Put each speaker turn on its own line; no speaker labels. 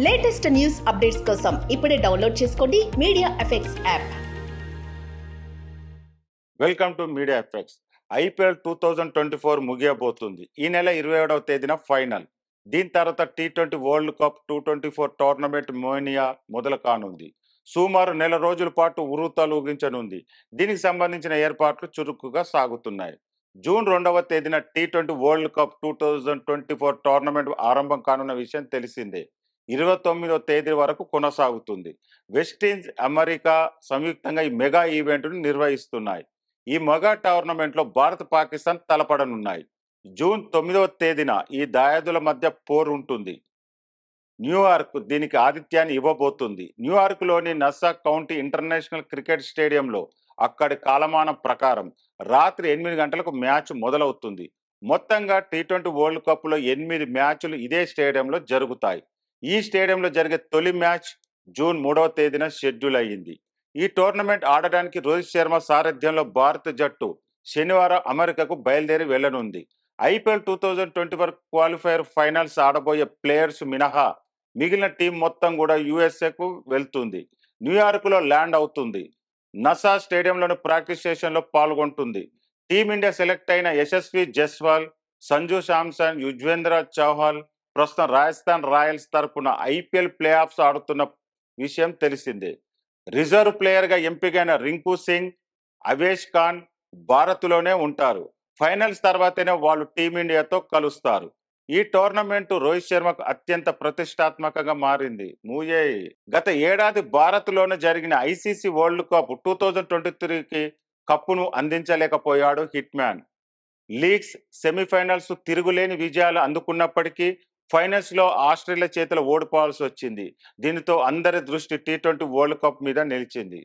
Latest news updates కోసం ఇప్పుడే download చేసుకోండి media effects app.
Welcome to media effects. IPL 2024 ముగియబోతుంది. ఈ నెల 27వ తేదీన ఫైనల్. దీని తర్వాత టీ20 వరల్డ్ కప్ 2024 టోర్నమెంట్ మోనియా మొదలు కానుంది. సుమారు నెల రోజుల పాటు ఉరుతలూగించనుంది. దీనికి సంబంధించిన ఏర్పాట్లు చురుకుగా సాగుతున్నాయి. జూన్ 2వ తేదీన టీ20 వరల్డ్ కప్ 2024 టోర్నమెంట్ ఆరంభం కానున్న విషయం తెలిసిందే. 29వ తేదీ వరకు కొనసాగుతుంది. వెస్టిండీస్, అమెరికా సంయుక్తంగా ఈ మెగా ఈవెంట్ను నిర్వహిస్తున్నాయి. ఈ మెగా టోర్నమెంట్లో భారత్, పాకిస్తాన్ తలపడనున్నాయి. జూన్ 9వ తేదీన ఈ దాయాదుల మధ్య పోరు ఉంటుంది. న్యూయార్క్ దీనికి ఆతిథ్యాన్ని ఇవ్వబోతుంది. న్యూయార్క్లోని నస్సా కౌంటీ ఇంటర్నేషనల్ క్రికెట్ స్టేడియంలో అక్కడి కాలమానం ప్రకారం రాత్రి 8 గంటలకు మ్యాచ్ మొదలవుతుంది. మొత్తంగా టీ20 వరల్డ్ కప్లో 8 మ్యాచ్లు ఇదే స్టేడియంలో జరుగుతాయి. ఈ స్టేడియంలో జరిగే తొలి మ్యాచ్ జూన్ 3వ తేదీన షెడ్యూల్ అయ్యింది. ఈ టోర్నమెంట్ ఆడడానికి రోహిత్ శర్మ సారథ్యంలో భారత జట్టు శనివారం అమెరికాకు బయలుదేరి వెళ్లనుంది. ఐపీఎల్ 2024 క్వాలిఫైయర్ ఫైనల్స్ ఆడబోయే ప్లేయర్స్ మినహా మిగిలిన టీం మొత్తం కూడా యుఎస్ఏకు వెళ్తుంది. న్యూయార్క్లో ల్యాండ్ అవుతుంది. నసా స్టేడియంలోని ప్రాక్టీస్ సెషన్లో పాల్గొంటుంది. టీమిండియా సెలెక్ట్ అయిన యశస్వి జైస్వాల్, సంజు శాంసన్, యుజ్వేంద్ర చహల్ ప్రస్తుతం రాజస్థాన్ రాయల్స్ తరపున ఐపీఎల్ ప్లే ఆఫ్స్ ఆడుతున్న విషయం తెలిసిందే. రిజర్వ్ ప్లేయర్గా ఎంపికైన రింకు సింగ్, అవేష్ ఖాన్ భారత్లోనే ఉంటారు. ఫైనల్స్ తర్వాతనే వాళ్ళు టీమిండియాతో కలుస్తారు. ఈ టోర్నమెంట్ రోహిత్ శర్మకు అత్యంత ప్రతిష్టాత్మకంగా మారింది. గత ఏడాది భారత్లోనే జరిగిన ఐసీసీ వరల్డ్ కప్ 2023కి కప్పును అందించలేకపోయాడు హిట్ మ్యాన్. లీగ్స్, సెమీఫైనల్స్ తిరుగులేని విజయాలు అందుకున్నప్పటికీ ఫైనల్స్లో ఆస్ట్రేలియా చేతిలో ఓడిపోవాల్సి వచ్చింది. దీనితో అందరి దృష్టి టీ20 వరల్డ్ కప్ మీద నిలిచింది.